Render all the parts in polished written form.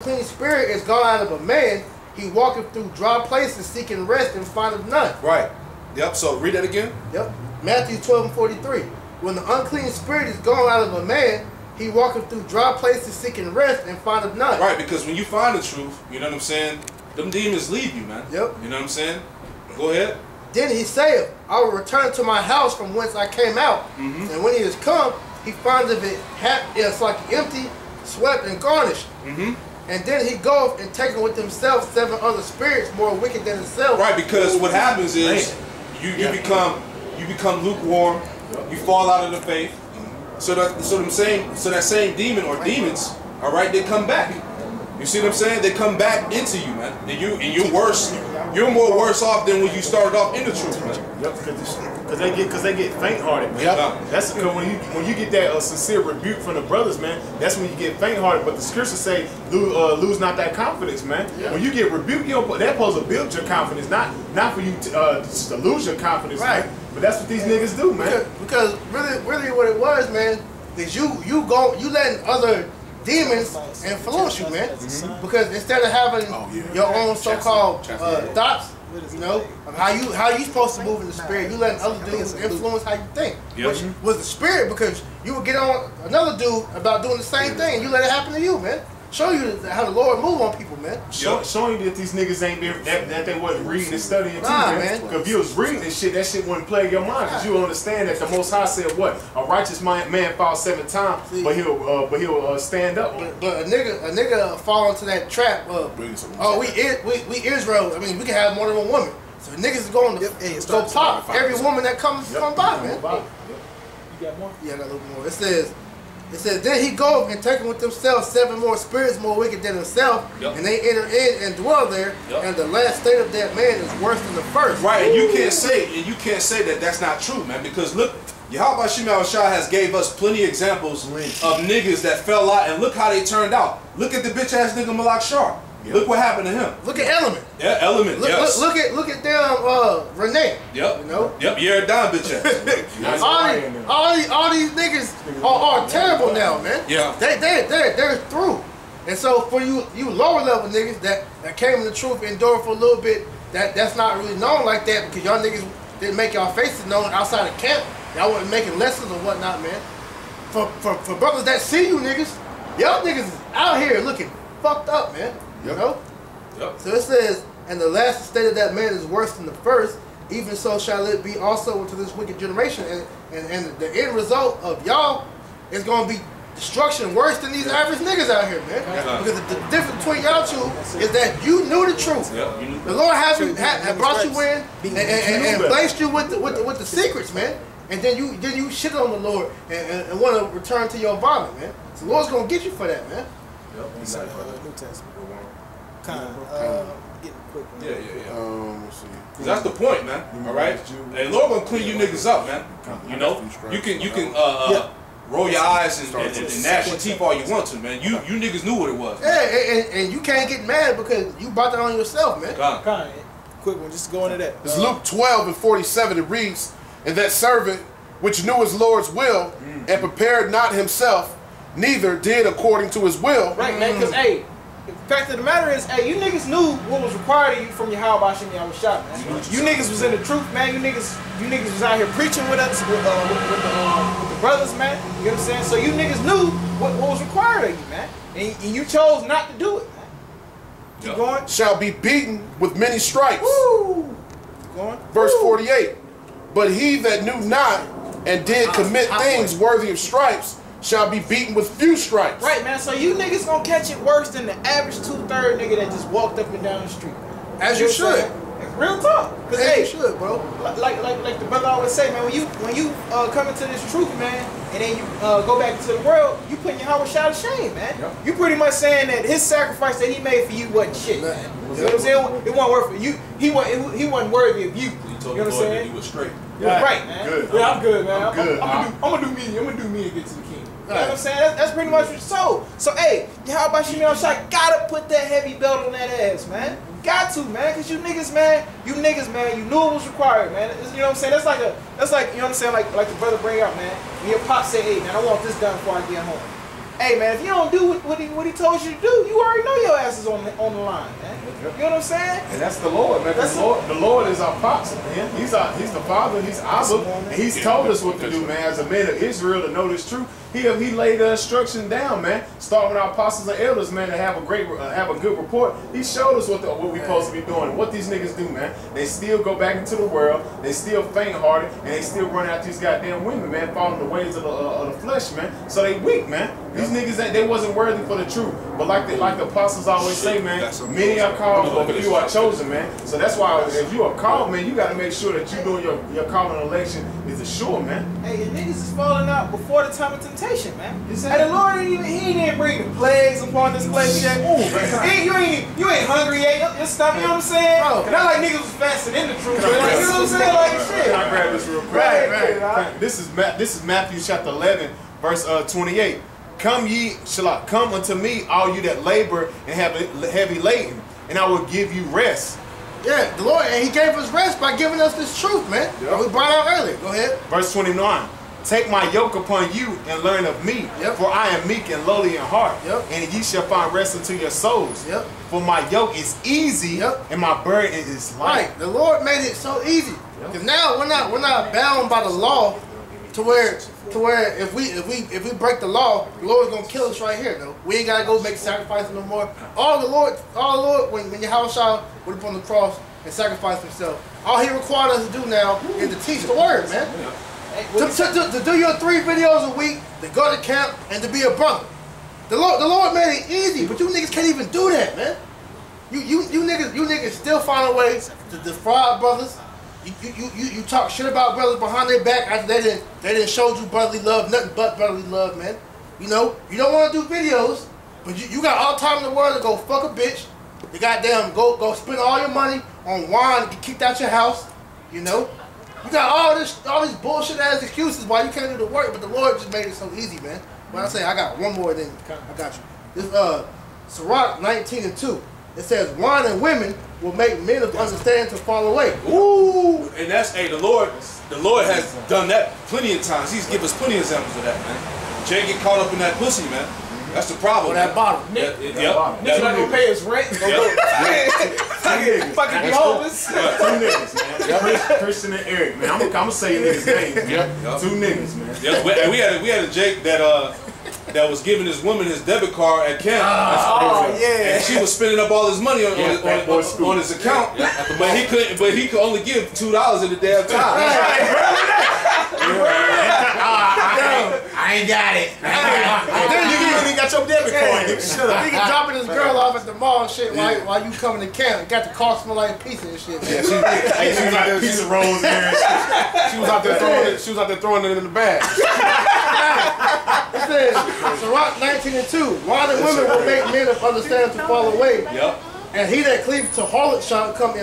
Clean spirit is gone out of a man, he walketh through dry places seeking rest and findeth none. Right. Yep. So read that again. Yep. Matthew 12:43. When the unclean spirit is gone out of a man, he walketh through dry places seeking rest and findeth none. Right, because when you find the truth, you know what I'm saying, them demons leave you, man. Yep. You know what I'm saying? Go ahead. Then he saith, I will return to my house from whence I came out. And when he is come, he findeth it like empty, swept, and garnished. And then he goeth and taketh with himself 7 other spirits more wicked than himself. Right, because what happens is you become lukewarm, you fall out of the faith. So that same demon or demons, all right, they come back. You see what I'm saying? They come back into you, man. And you're worse. You're more worse off than when you started off in the truth, man. Yep, because they get faint-hearted, man. Yep. That's when you get that sincere rebuke from the brothers, man. That's when you get faint-hearted. But the scriptures say, lose not that confidence, man. Yeah. When you get rebuked, that's supposed to build your confidence, not for you to lose your confidence, right? Man. But that's what these niggas do, man. Because really, what it was, man, is you letting other demons influence you, man. Because instead of having your own so-called thoughts, you know, of how you supposed to move in the spirit, you letting other dudes influence how you think, which was the spirit. Because you would get on another dude about doing the same thing, and you let it happen to you, man. Show you how the Lord move on people, man. Showing you that these niggas ain't been that they wasn't reading and studying too, man. Because if you was reading this shit, that shit wouldn't plague your mind. Because you understand that the Most High said what? A righteous man falls 7 times, but he'll stand up. But a nigga fall into that trap of we Israel. I mean, we can have more than one woman. So niggas is going to go pop every woman that comes by, man. You got more? Yeah, I got a little more. It says, then he goeth and taketh with himself 7 more spirits more wicked than himself, and they enter in and dwell there, and the last state of that man is worse than the first. Right, and you can't say that that's not true, man, because look, Yahweh Shema Shah has gave us plenty of examples of niggas that fell out, and look how they turned out. Look at the bitch ass nigga Malak Shar. Look what happened to him. Look at Element. Yeah, Element. Yes. Look at them Renee. Yep. You know. Yep. You're a dime bitch ass. all these niggas are terrible now, man. Yeah. They're through. And so for you lower level niggas that came in the truth, endured for a little bit, that's not really known like that because y'all niggas didn't make y'all faces known outside of camp. Y'all wasn't making lessons or whatnot, man. For brothers that see you niggas, y'all niggas is out here looking fucked up, man. You know? Yep. So it says, and the last state of that man is worse than the first, even so shall it be also into this wicked generation. And the end result of y'all is going to be destruction worse than these average niggas out here, man. Because the difference between y'all two is that you knew the truth. The Lord had brought you in and placed you with the secrets, man. And then you shit on the Lord and want to return to your vomit, man. So the Lord's going to get you for that, man. New Testament. Getting a quick one. Yeah. Let's see. That's the point, man. All right. And Lord gonna clean you niggas up, man. You know, you can roll your eyes and gnash your teeth all you want to, man. You niggas knew what it was. Yeah, and you can't get mad because you brought that on yourself, man. Quick one, just to go into that. It's Luke 12:47. It reads, "And that servant which knew his Lord's will and prepared not himself, neither did according to his will." Right, man, because, hey, the fact of the matter is, hey, you niggas knew what was required of you from your Yahweh Shem Yahweh Shah, man. You niggas was in the truth, man. You niggas was out here preaching with us, with the brothers, man. You know what I'm saying? So you niggas knew what was required of you, man. And you chose not to do it, man. Keep going. Shall be beaten with many stripes. Woo! Keep going. Verse 48. But he that knew not and did commit things worthy of stripes shall be beaten with few stripes. Right, man. So you niggas gonna catch it worse than the average 2/3 nigga that just walked up and down the street, man. As you should. Real talk. Cause hey, you should, bro. Like the brother always say, man. When you come into this truth, man, and then you go back into the world, you putting your Yahweh Shah to shame, man. You pretty much saying that his sacrifice that he made for you wasn't shit, man. You know what I'm saying? It wasn't worth it. He wasn't worthy of you. He told the Lord that he was straight. Right, man. Good. Yeah, I'm good, man. I'm good. I'm gonna do me. I'm gonna do me and get to the king. You know what I'm saying? That's pretty much what you're told. So, hey, Yahweh Shem Yahweh Shah gotta put that heavy belt on that ass, man. Got to, man, because you niggas, man, you knew it was required, man. You know what I'm saying? That's like, you know what I'm saying? Like the brother bring up, man. When your pop say, hey, man, I want this done before I get home. hey man, if you don't do what he told you to do, you already know your ass is on the line, man. You know what I'm saying? And that's the Lord, man. The Lord is our pops, man. He's the Father. He's Abba, and He's told us what to do, man. As a man of Israel to know this truth, He laid the instruction down, man. Starting with our apostles and elders, man, to have a good report. He showed us what we supposed to be doing. And what these niggas do, man. They still go back into the world. They still faint-hearted, and they still run out these goddamn women, man, following the ways of the flesh, man. So they weak, man. These niggas, they wasn't worthy for the truth. But like the apostles always say, man, many are called, but few are chosen, man. So that's why if you are called, man, you got to make sure that you doing your calling election is assured, man. Hey, your niggas is falling out before the time of temptation, man. Hey, the Lord he didn't bring the plagues upon this place yet. You ain't hungry yet. Your stomach, you know what I'm saying? Bro, not like niggas was fasting in the truth, but like, you know what I'm saying? Like shit. Can I grab this real quick? Right. This is Matthew chapter 11, verse 28. Come unto me, all you that labor and have heavy laden, and I will give you rest. Yeah, the Lord, and He gave us rest by giving us this truth, man. Yep. We brought out earlier. Go ahead. Verse 29. Take my yoke upon you and learn of me, for I am meek and lowly in heart, and ye shall find rest unto your souls. For my yoke is easy, and my burden is light. Right. The Lord made it so easy. Because now we're not bound by the law to where if we break the law, the Lord's gonna kill us right here. Though we ain't gotta go make sacrifices no more. All the Lord, when Yahushua went up on the cross and sacrificed Himself, all He required us to do now is to teach the word, man. To do your 3 videos a week, to go to camp, and to be a brother. The Lord made it easy, but you niggas can't even do that, man. You niggas still find a way to defraud brothers. You talk shit about brothers behind their back after they didn't show you brotherly love, nothing but brotherly love, man. You know, you don't want to do videos, but you got all time in the world to go fuck a bitch. You goddamn go spend all your money on wine and get kicked out your house. You know, you got all these bullshit ass excuses why you can't do the work, but the Lord just made it so easy, man. When I say I got one more, then I got you. This Sirach 19:2. It says, wine and women will make men of understanding to fall away. Ooh, and that's the Lord has done that plenty of times. He's given us plenty of examples of that, man. Jay get caught up in that pussy, man. That's the problem. Or that bottle. Nigga not gonna pay his rent. Fucking be homeless. 2 niggas, man. Christian and Eric, man. I'm gonna say your niggas' names, man. 2 niggas, man. We had a Jake that was giving his woman his debit card at camp. And she was spending up all his money on his account, but he could only give $2 at the damn time. I ain't got it. Then you ain't got your debit card. Shut up. He dropping his girl off at the mall and shit while you coming to camp. It got the car smell like pizza and shit. Yeah, she was out there pizza rolls there. She was out there throwing it in the bag. It says, Sirach 19:2. Wine and women will make men of understanding to fall away. And he that cleaves to harlot shall come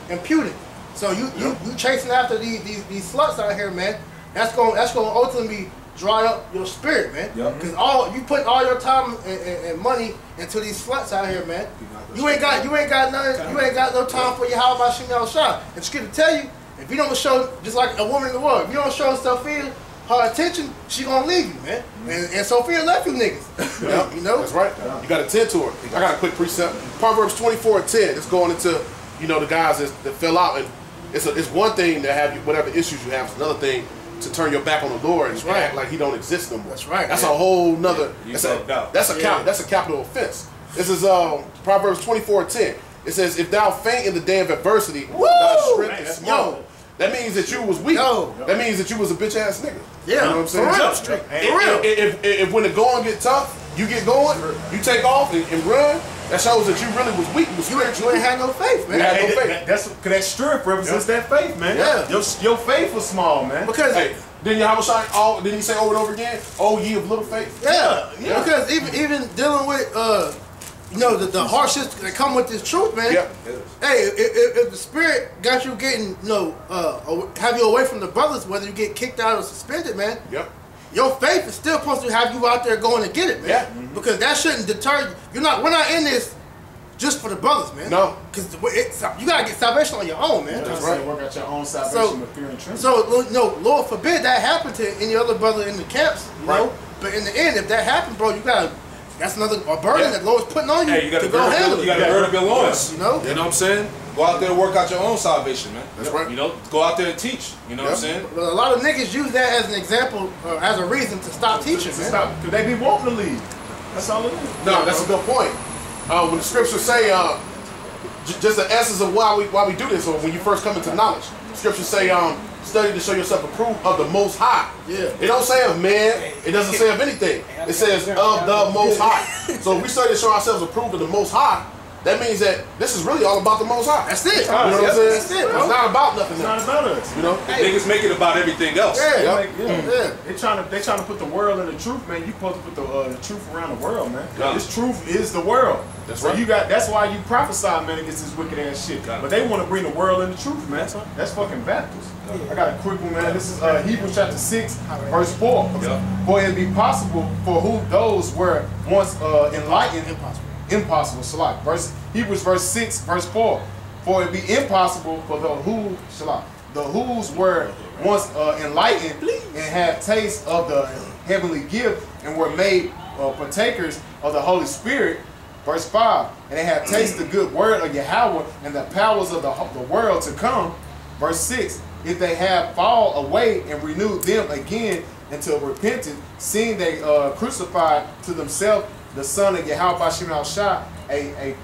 imputed. So you chasing after these sluts out here, man. That's gonna ultimately dry up your spirit, man. Because you putting all your time and money into these sluts out here, man. You ain't got no time for your how about Shemal Shah. And just to tell you, if you don't show, just like a woman in the world, if you don't show Sophia her attention, she gonna leave you, man. And Sophia left you niggas. You know? That's right. You gotta attend to her. I got a quick precept. Proverbs 24:10. It's going into, the guys that fell out. And it's one thing to have whatever issues you have. It's another thing to turn your back on the Lord and act like He don't exist no more. That's right. That's a whole nother. Yeah, that's a capital offense. This is Proverbs 24:10. It says, "If thou faint in the day of adversity, thy strength is small." That means that you was weak. That means that you was a bitch ass nigga. Yeah. You know what I'm saying? For real. If when the going get tough, you get going, you take off and run. That shows that you really was weak. You ain't had no faith, man. You had no faith. That's because that strength represents that faith, man. Yeah. Your faith was small, man. Because didn't he say over and over again, "Oh, ye of little faith"? Yeah. Because even dealing with the hardships that come with this truth, man. Yeah. Hey, if the spirit got you getting have you away from the brothers, whether you get kicked out or suspended, man. Yep. Your faith is still supposed to have you out there going to get it, man. Yeah. Because that shouldn't deter you. We're not in this just for the brothers, man. No. Because you gotta get salvation on your own, man. That's right. right. Work out your own salvation with fear and trembling. So, no, Lord forbid that happen to any other brother in the camps, you Right. know. But in the end, if that happened, bro, you gotta. That's another burden that Lord's putting on you, Hey, you got to go handle you got it. to burn up your loins. You know. You know what I'm saying? Go out there and work out your own salvation, man. That's right. You know, go out there and teach. You know what I'm saying? But a lot of niggas use that as an example, as a reason to stop teaching, man. Stop, because they be wanting to leave. That's all it is. No, that's a good point. When the scriptures say, just the essence of why we do this, or when you first come into knowledge, scriptures say, study to show yourself approved of the Most High. Yeah. It don't say of man. It doesn't say of anything. It says of the Most High. So if we study to show ourselves approved of the Most High, that means that this is really all about the Most High. That's it. You know what I'm saying? That's it, bro. It's not about nothing It's not else. about us. You know? Niggas make it about everything else. Yeah. Yeah. They trying to put the world in the truth, man. You supposed to put the truth around the world, man. Yeah. This truth is the world. That's so right. that's why you prophesy, man, against this wicked ass shit. Yeah. But they want to bring the world in the truth, man. That's fucking backwards. I got a quick one, man. This is Hebrews chapter 6, verse 4. Yeah. For it be possible for who those were once enlightened. Impossible. Salak. Hebrews verse 6, verse 4. For it be impossible for the whose were once enlightened and had taste of the heavenly gift and were made partakers of the Holy Spirit. Verse 5. And they have tasted the good word of Yahweh and the powers of the world to come. Verse 6. If they have fall away and renewed them again until repentance, seeing they crucified to themselves the Son of Yahweh Bashim al-Shah, a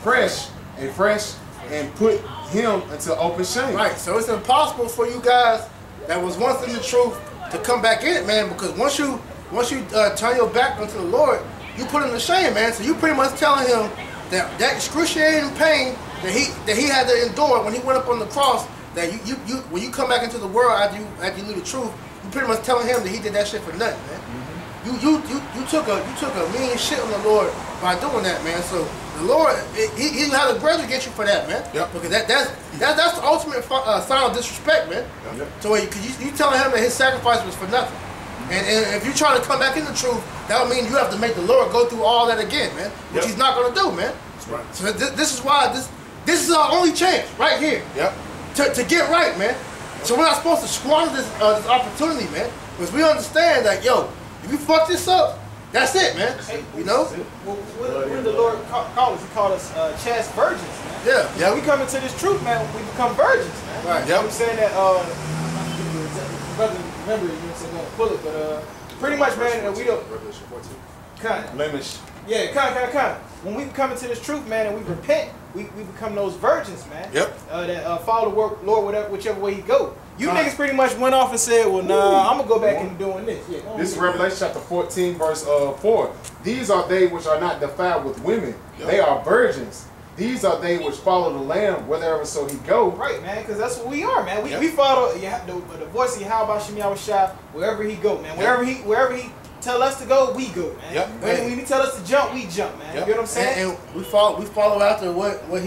fresh, and put him into open shame. Right. So it's impossible for you guys that was once in the truth to come back in it, man. Because once you turn your back onto the Lord, you put him to shame, man. So you pretty much telling him that excruciating pain that he had to endure when he went up on the cross. That you when you come back into the world after you knew the truth, you pretty much telling him that he did that shit for nothing, man. You took a mean shit on the Lord by doing that, man. So the Lord, he had a grudge against you for that, man. Yep. Because that's the ultimate sign of disrespect, man. Yep. So you telling him that his sacrifice was for nothing, and if you trying to come back in the truth, that would mean you have to make the Lord go through all that again, man. Which he's not gonna do, man. That's right. So this is why this is our only chance right here. Yep. To get right, man. So we're not supposed to squander this opportunity, man. Because we understand that, yo, if you fuck this up, that's it, man. You know? Well, what did the Lord call us? He called us chaste virgins, man. Yeah. Yeah. We come into this truth, man. We become virgins, man. Right. You know what I'm saying that, brother, remember, you know what I'm saying, don't pull it, but pretty much, man, that we don't. Revelation 14. Blemish. Yeah, kind. When we come into this truth, man, and we repent, we become those virgins, man. Yep. That follow the Lord whichever way he go. You niggas pretty much went off and said, well, nah, I'm going to go back and doing this. Yeah, This is Revelation chapter 14, verse 4. These are they which are not defiled with women. Yep. They are virgins. These are they which follow the Lamb, wherever so he go. Right, man, because that's what we are, man. We, Yep. we follow the voice of Yahweh Bashim Yahushua wherever he go, man. Wherever he tell us to go, we go, man. Yep. When he tell us to jump, we jump, man. Yep. You know what I'm saying? And we follow after what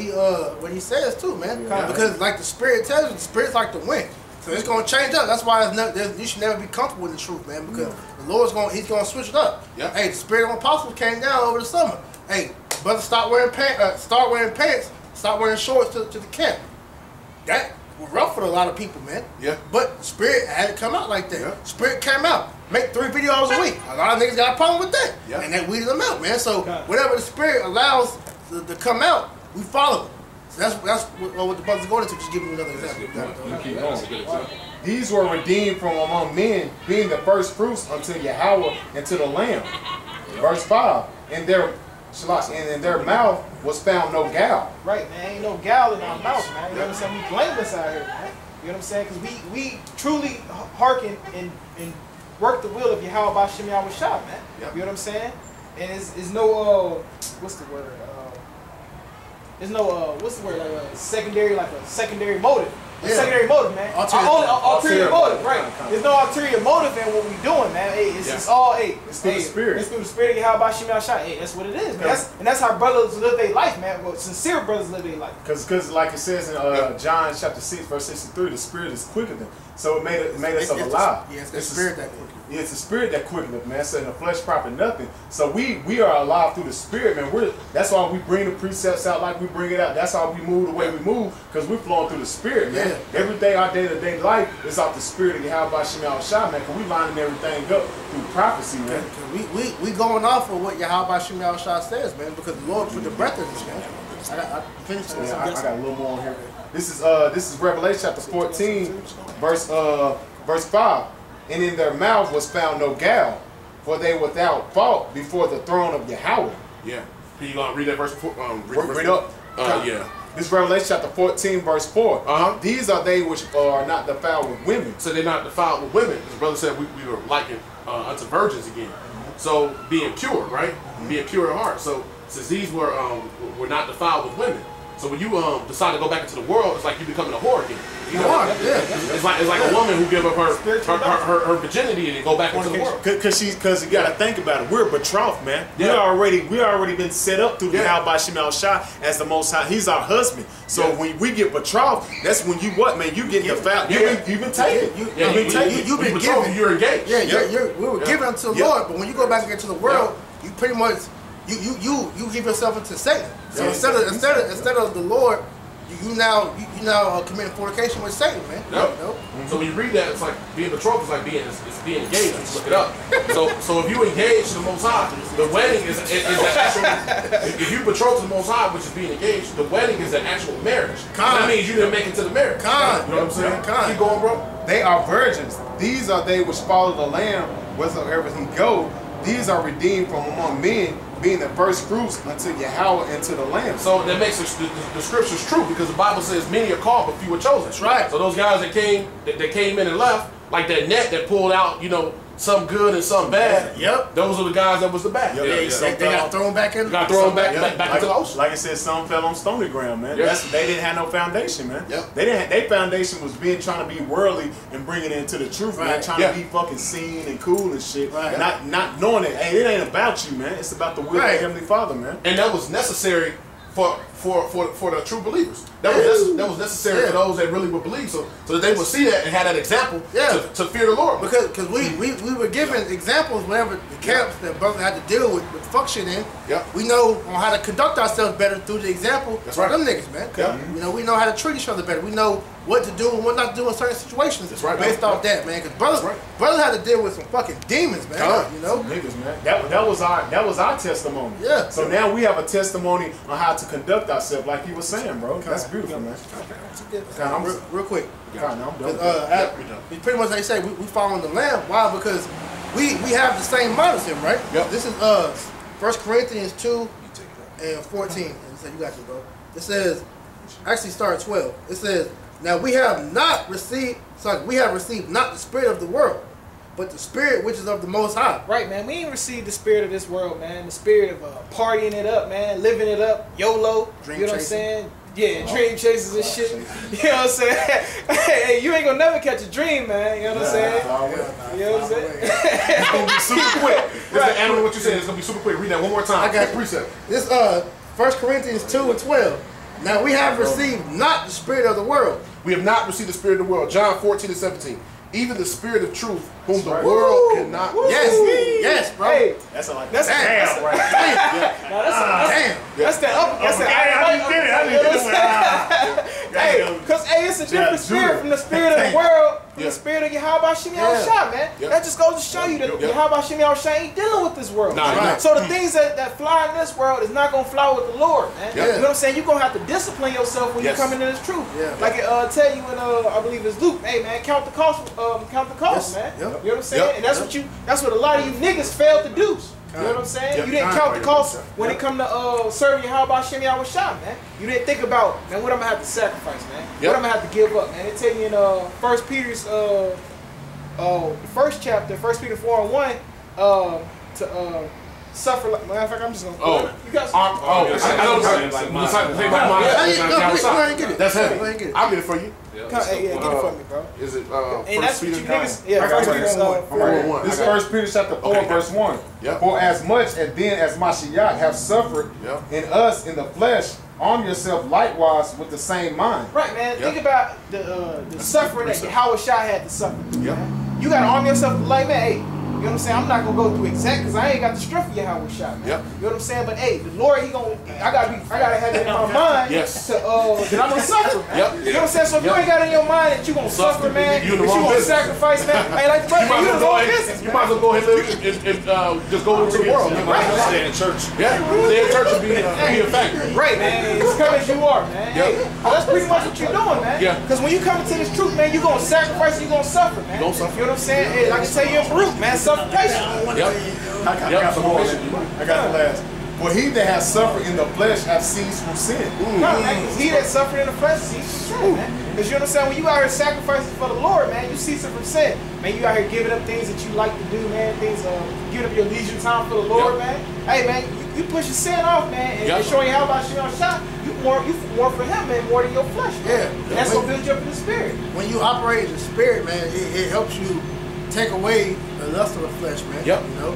he says too, man. Yeah. Because like the Spirit tells you, the Spirit's like the wind. So it's gonna change up. That's why you should never be comfortable with the truth, man. Because the Lord's gonna switch it up. Yep. Hey, the Spirit of Apostles came down over the summer. Hey, brother, start wearing pants. Start wearing shorts to the camp. That was rough for a lot of people, man. Yeah. But the Spirit had to come out like that. Yeah. Spirit came out. Make 3 videos a week. A lot of niggas got a problem with that. Yeah. And that weeded them out, man. So God. whatever the Spirit allows to come out, we follow it. So that's what the brothers are going into. Just give you another example. Keep going. These were redeemed from among men, being the first fruits unto Yahweh and to the Lamb. Verse 5. In their mouth was found no gall. Right, man. Ain't no gal in our mouth, man. You know what I'm saying? We blameless out here, man. You know what I'm saying? Because we truly hearken and work the will of Yahweh Bashim Yahushua, man. Yep. You know what I'm saying? And it's no what's the word? There's no what's the word? Like a secondary motive. A secondary motive, man. Ulterior motive, right? There's no ulterior motive in what we doing, man. Hey, it's all it's through the spirit. It's through the spirit of Yahweh Shem Yahshua. Hey, that's what it is, man. That's how brothers live their life, man. Well, sincere brothers live their life. Because like it says in John chapter 6, verse 63, the spirit is quicker than. So it made us alive. It's the spirit that quickens. Yeah, it's the spirit that quickens, man. So in the flesh profit nothing. So we are alive through the spirit, man. That's why we bring the precepts out like we bring it out. That's how we move the way we move, because we're flowing through the spirit, man. Yeah. Every day, our day-to-day life is off the spirit of Yahweh Shem Yahshua, man, because we lining everything up through prophecy, man. We going off of what Yahweh Shem Yahshua says, man, because the Lord put the breath in us, man. I finished this. Yeah, I got a little more on here. This is Revelation chapter 14, verse 5. And in their mouth was found no guile, for they without fault before the throne of Yahweh. Yeah. Can you read that verse? Read up. Yeah. This is Revelation chapter 14, verse 4. These are they which are not defiled with women. So they're not defiled with women. As the brother said, we were likened unto virgins again. So being pure, right? Being pure in heart. So since these were not defiled with women, so when you decide to go back into the world, it's like you becoming a whore again. You know? It's like a woman who give up her virginity and then go back into the world. Because you gotta think about it. We're betrothed, man. Yeah. We already been set up through the Yahweh Shem Yahshua as the Most High. He's our husband. So when we get betrothed, that's when you what, man? You get defiled. You've been taken. You've been taken. You've been given. You're engaged. We were given unto the Lord, but when you go back into the world, you pretty much you give yourself into Satan. So instead of the Lord, you now committing fornication with Satan, man. Yep. So when you read that, it's like being betrothed is like being engaged. Just look it up. So if you engage to the Most High, the wedding is the actual. If you betrothed to the Most High, which is being engaged, the wedding is an actual marriage. That means you didn't make it to the marriage. You know what I'm saying? Keep going, bro. They are virgins. These are they which follow the Lamb wheresoever he go. These are redeemed from among men, being the first fruits unto Yahweh and to the Lamb. So that makes the scriptures true, because the Bible says many are called but few are chosen. That's right. So those guys that came in and left, like that net that pulled out, some good and some bad. Yep. Those are the guys that was the bad. They got thrown back in. Got thrown back into the ocean. Like I said, some fell on stony ground, man. They didn't have no foundation, man. Yep. Their foundation was trying to be worldly and bringing it into the truth, man. Trying to be fucking seen and cool and shit. Right. Not knowing that, hey, it ain't about you, man. It's about the will of the Heavenly Father, man. And that was necessary for the true believers. That was necessary for those that really would believe, so that they would see that and have that example to fear the Lord. Because we were given examples whenever the camps that brother had to deal with function in. Yep. We know on how to conduct ourselves better through the example of them niggas, man. Yep. We know how to treat each other better. We know what to do and what not to do in certain situations. That's right, based off that, man. Because brothers had to deal with some fucking demons, man. Some niggas, man. That was our testimony. Yeah. So now we have a testimony on how to conduct ourselves, like he was saying, bro. That's beautiful, man. Real quick. I'm done. Pretty much like you say, we following the Lamb. Why? Because we have the same mindset, right? Yep. This is 1 Corinthians 2 and 14. And so you got you, bro. It says, actually start at 12. It says, now we have received not the spirit of the world, but the spirit which is of the Most High. Right, man. We ain't received the spirit of this world, man. The spirit of partying it up, man. Living it up. YOLO. Dream you know chasing. what I'm saying? Yeah, dream chasers and shit. You know what I'm saying? Hey, you ain't gonna never catch a dream, man. You know what I'm saying? You know what I'm saying? It's gonna be super quick. Right. Animal, what you said, it's gonna be super quick. Read that one more time. I got you. Precept. This 1 Corinthians 2 and 12. Now we have received not the spirit of the world. We have not received the spirit of the world. John 14 and 17. Even the spirit of truth, whom the world cannot. Yes, bro. Hey, That's a like that's damn, right? That's Hey, because it's a different spirit from the spirit of the world, from the spirit of Yahweh Shem Yahshua, man. That just goes to show you that Yahweh Shem Yahshua ain't dealing with this world. So the things that fly in this world is not gonna fly with the Lord, man. You know what I'm saying? You're gonna have to discipline yourself when you come into this truth. Like it tell you in I believe it's Luke, hey man, count the cost, man. You know what I'm saying? And that's what a lot of you niggas failed to do. You know what I'm saying? You didn't count the cost when it come to serving Yahweh Shem Yahshua, man. You didn't think about, man, what I'm gonna have to sacrifice, man. What I'm gonna have to give up, man. They tell you in 1 Peter's the first chapter, 1 Peter 4 and 1, suffer like. Matter of fact, I'm just gonna. Oh. You guys. I know the type of thing like mine. That's heavy. I'll get it for you. Yeah, get it for me, bro. Is it And that's what you niggas. I Yeah, got First it. Peter 4:1. This is 1 Peter chapter 4, verse 1. Yep. For as much and then as Mashiach have suffered Yep. in us in the flesh, arm yourself likewise with the same mind. Right, man. Yep. Think about the suffering that Howard Shah had to suffer. Yep. You gotta arm yourself like, man, hey, you know what I'm saying? I'm not gonna go through exact because I ain't got the strength for your Howard Shah, man. Yep. You know what I'm saying? But hey, the Lord, I gotta have it in my mind Yes. to that I'm gonna suffer, man. Yep. You know what I'm saying? So if you ain't got it in your mind that you gonna suffer, man, you in that the you wrong gonna business. sacrifice, man, hey, like You might you as in the well wrong go business, ahead. You man. might as well go ahead and just go into the world. Stay in church. Yeah. Stay in church and be a factory. Right, man. It's come as you are, man. Yep. Hey, that's pretty much what you're doing, man. Yeah. Because when you come into this truth, man, you're gonna sacrifice and you're gonna suffer, man. Gonna suffer. You know what I'm saying? Hey, like I can tell you in Baruch, man, suffer patience. Yep. I got the more. I got the last. For he that has suffered in the flesh have ceased from sin. No, man, 'cause he that suffered in the flesh ceases from sin, man. Because you know what I'm saying? When you out here sacrificing for the Lord, man, you cease from sin. Man, you out here giving up things that you like to do, man. Things, giving up your leisure time for the Lord, man. Hey, man, you push your sin off, man, and showing you how about you on shot. You more for him, man, more than your flesh, man. Yeah. And that's gonna build you up in the spirit. When you operate in the spirit, man, it helps you take away the lust of the flesh, man. Yep. You know.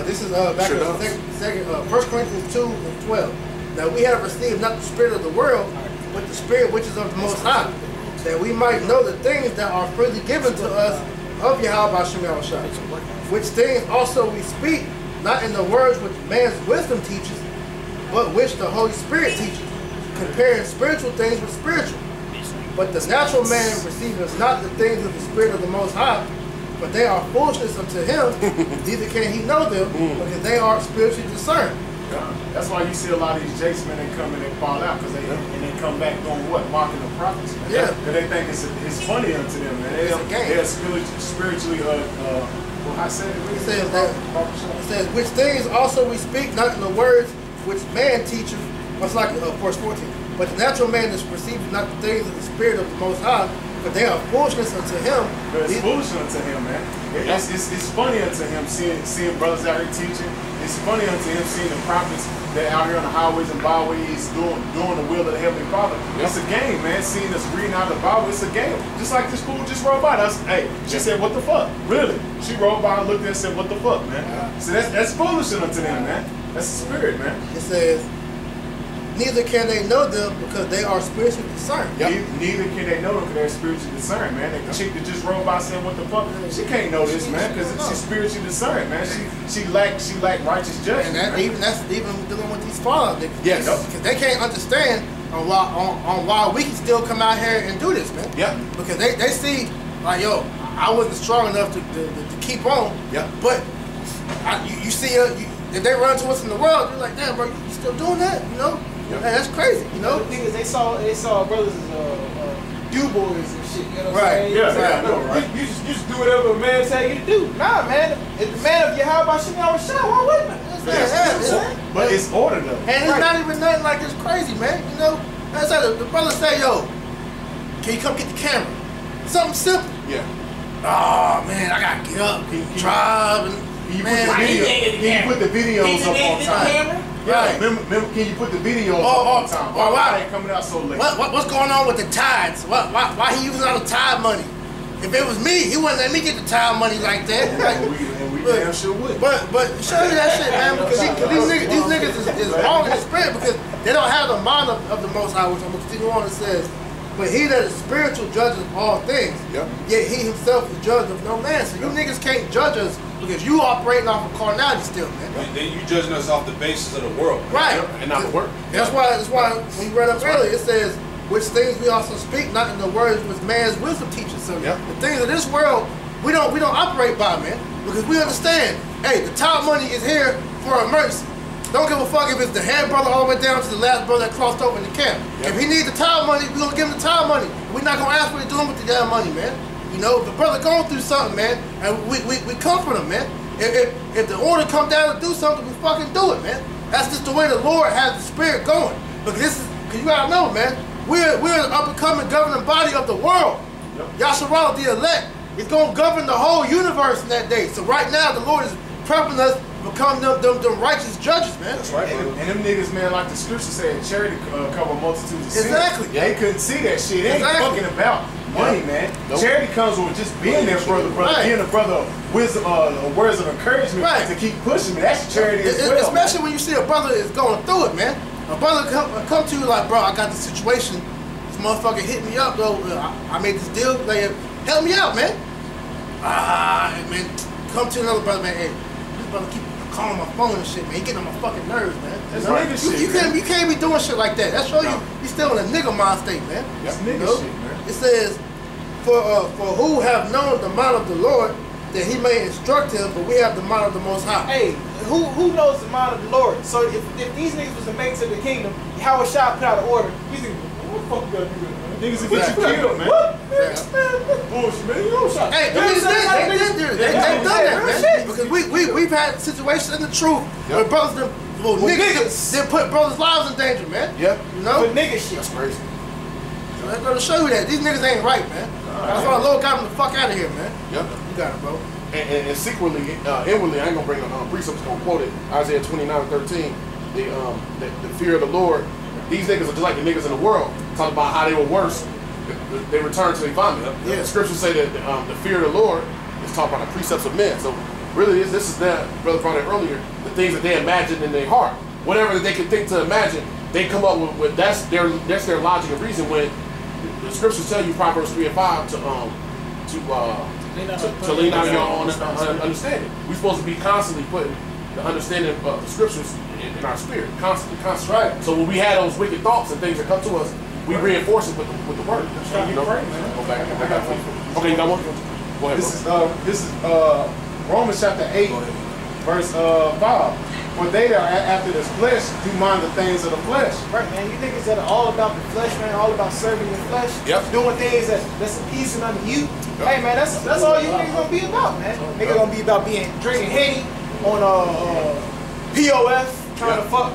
This is back Sure in does. second 1 Corinthians 2:12. Now we have received not the spirit of the world, but the spirit which is of the Most High, that we might know the things that are freely given to us of Yahweh Hashem Yahushua. Which things also we speak, not in the words which man's wisdom teaches, but which the Holy Spirit teaches, comparing spiritual things with spiritual. But the natural man receiveth not the things of the Spirit of the Most High, but they are foolishness unto him, neither can he know them, because they are spiritually discerned. That's why you see a lot of these jakes, man, they come and they fall out because they come back doing what? Mocking the prophets, man. Yeah. Because they think it's funny unto them, man. It's a game. They're spiritually well, I said It says that it says, which things also we speak, not in the words which man teacheth, much like verse 14. But the natural man is perceiving not the things of the Spirit of the Most High, but they are foolishness unto him. But it's foolishness unto him, man. It's funny unto him seeing brothers out here teaching. It's funny unto him seeing the prophets that out here on the highways and byways doing the will of the Heavenly Father. It's a game, man. Seeing us reading out the Bible, it's a game. Just like this fool just rode by us. Hey, she said, "What the fuck?" Really? She rode by, looked at, and said, "What the fuck, man?" So that's foolishness unto them, man. That's the spirit, man. It says, neither can they know them because they are spiritually discerned. Neither can they know them because they're spiritually discerned, man. The chick that just rode by saying, "What the fuck?" She can't know this, man, because she's spiritually discerned, man. She lack righteous judgment. And that's even dealing with these fallout niggas. Yes. Because they can't understand on why we can still come out here and do this, man. Yeah. Because they see, like, yo, I wasn't strong enough to keep on. Yeah. But you see, if they run to us in the world, you're like, damn, bro, you still doing that? You know? Yeah. Man, that's crazy. You know? The thing is, they saw brothers as do boys and shit. You know what I'm Right. saying? Yeah, It's yeah, like, I know, right? You just do whatever a man tell you to do. Nah, man. If the man of Yahweh Shem Yahushua, why wouldn't I? But it's order, though. And it's not even nothing like it's crazy, man. You know? That's how the brother say, yo, can you come get the camera? Something simple. Yeah. Oh, man, I gotta get up, drive, and Can you put the videos up on time? Right. Remember, can you put the videos up on time? Why they coming out so late? What's going on with the tides? Why he using all the tide money? If it was me, he wouldn't let me get the tide money like that. And we damn sure would. But show you that shit, man, because these niggas is wrong in the spirit because they don't have the mind of the Most High, which I'm going to continue on. It says, but he that is spiritual judges all things, yet he himself is judge of no man. So you niggas can't judge us because you operating off of carnality still, man. Then you judging us off the basis of the world. Right. And not the work. That's why when you read up earlier, it says, which things we also speak, not in the words which man's wisdom teaches. So the things of this world, we don't operate by, man, because we understand, hey, the top money is here for a mercy. Don't give a fuck if it's the head brother all the way down to the last brother that crossed over in the camp. If he needs the tile money, we're gonna give him the tile money. We're not gonna ask what he's doing with the damn money, man. You know, if the brother going through something, man, and we comfort him, man. If the order come down to do something, we fucking do it, man. That's just the way the Lord has the spirit going. Because you gotta know, man, we're the up and coming governing body of the world. Yahshua, the elect, is gonna govern the whole universe in that day. So right now, the Lord is prepping us become them righteous judges, man. That's right, bro. And them niggas, man, like the scripture said, charity cover multitudes of sins. Exactly. They couldn't see that shit. It ain't fucking about money, man. Nope. Charity comes with just being there for the brother, being a brother of wisdom, words of encouragement to keep pushing me. That's charity as well. Especially when you see a brother is going through it, man. A brother come to you like, bro, I got this situation. This motherfucker hit me up, though. I made this deal. Like, help me out, man. Man, come to another brother, man. Hey, this brother keep calling my phone and shit, man. He getting on my fucking nerves, man. That's nigga shit, you can't be doing shit like that. That show you still in a nigga mind state, man. That's nigga shit, man. It says, for who have known the mind of the Lord, that he may instruct him, but we have the mind of the Most High. Hey, who knows the mind of the Lord? So if these niggas was to make to the kingdom, Howard Shah put out an order. These niggas, what the fuck you gotta do this, man? Niggas will get you killed, man. What? Man, bullshit, man. You don't shot. Hey, they've done that, man. Because we've had situations in the truth where brothers, niggas didn't put brothers' lives in danger, man. Yep. You know? For nigga shit. That's crazy. So that's gonna show you that these niggas ain't right, man. That's why the Lord got them the fuck out of here, man. Yep. You got it, bro. And secretly, inwardly, I ain't gonna bring the precepts, gonna quote it. Isaiah 29:13. The fear of the Lord. These niggas are just like the niggas in the world. Talking about how they were worse. They returned to their vomit. Yeah. The scriptures say that the fear of the Lord is talking about the precepts of men. So really, this is that brother brought it earlier. The things that they imagined in their heart, whatever that they could think to imagine, they come up with that's their logic and reason. When the scriptures tell you Proverbs 3 and 5 to lean on your own understanding. We're supposed to be constantly putting the understanding of the scriptures in our spirit, constantly. Right. So when we have those wicked thoughts and things that come to us, we reinforce it with the word. You know? Go back. Okay, you got one? Go ahead. This is Romans chapter 8, verse 5. For they that are after this flesh do mind the things of the flesh. Right, man. You niggas that are all about the flesh, man, all about serving the flesh, doing things that's appeasing unto you. Yep. Hey, man, that's all you niggas gonna be about, man. Niggas gonna be about drinking Henny on POF, trying to fuck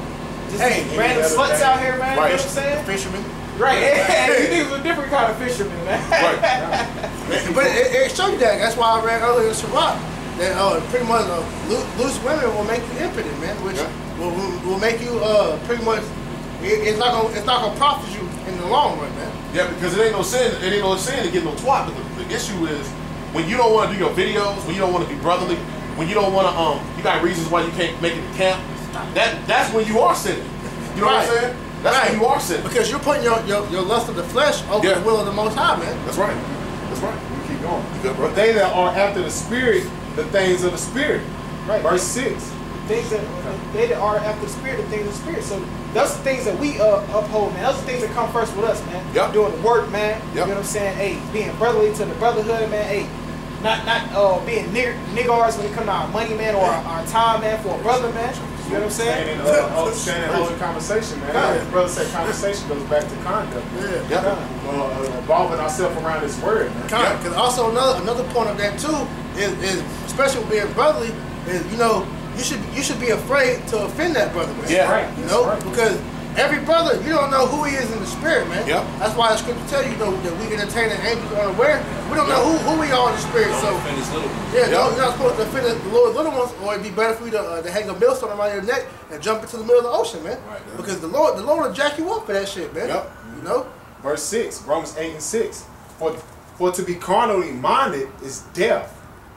just random sluts out here, man. Right. You know what I'm saying? Fishermen. Right. You niggas are a different kind of fishermen, man. Right. But it showed you that. That's why I read earlier in Shabbat. That pretty much loose women will make you impotent, man, which will make you pretty much it's not gonna profit you in the long run, man. Yeah, because it ain't no sin to get no twat. But the issue is when you don't want to do your videos, when you don't want to be brotherly, when you don't want to you got reasons why you can't make it to camp. That's when you are sinning. You know what I'm saying? That's when you are sinning. Because you're putting your lust of the flesh over the will of the Most High, man. That's right. That's right. You keep going. You good, bro? But they that are after the spirit, the things of the spirit. Right. Verse 6. Things that they that are after the spirit, the things of the spirit. So those are things that we uphold, man. Those are things that come first with us, man. Yep. Doing the work, man. Yep. You know what I'm saying? Hey, being brotherly to the brotherhood, man. Hey, not being niggars when it comes to our money, man, or our time, man, for a brother, man. You know what I'm saying? Standing holy conversation, man. His brother said conversation goes back to conduct. Involving ourselves around His word, man. Because also another point of that too is especially with being brotherly is you should be afraid to offend that brother, man. Yeah. Right. You know, because every brother, you don't know who he is in the spirit, man. Yep. That's why the scripture tell you, that we entertain the angels unaware. We don't know who we are in the spirit. So you're not supposed to offend the Lord's little ones, or it'd be better for you to hang a millstone around your neck and jump into the middle of the ocean, man. Right, because the Lord will jack you up for that shit, man. Yep. You know. Verse 6, Romans 8 and 6. For to be carnally minded is death,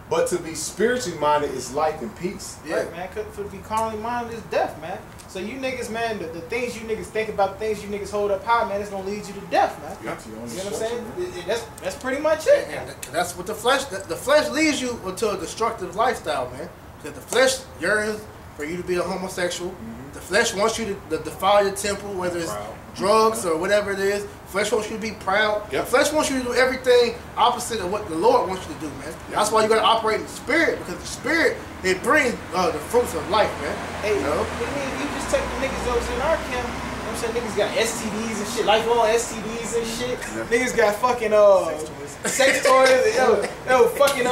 but to be spiritually minded is life and peace. Yeah, right, man. For to be carnally minded is death, man. So you niggas, man, the things you niggas think about, the things you niggas hold up high, man, it's gonna lead you to death, man. Got you know what I'm saying? That's pretty much it. And that's what the flesh leads you into a destructive lifestyle, man. Because the flesh yearns for you to be a homosexual. The flesh wants you to defile your temple, whether it's drugs or whatever it is. The flesh wants you to be proud. The flesh wants you to do everything opposite of what the Lord wants you to do, man. That's why you gotta operate in the spirit, because the spirit, it brings the fruits of life, man. Hey, you just take the niggas that was in our camp. You know what I'm saying? Niggas got STDs and shit, lifelong STDs and shit. Niggas got fucking sex toys, fucking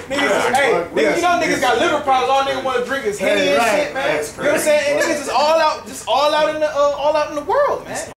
niggas, niggas, you know niggas got liver problems. All niggas want to drink is Henny and shit, man. You know what I'm saying? And niggas is all out in the world, man.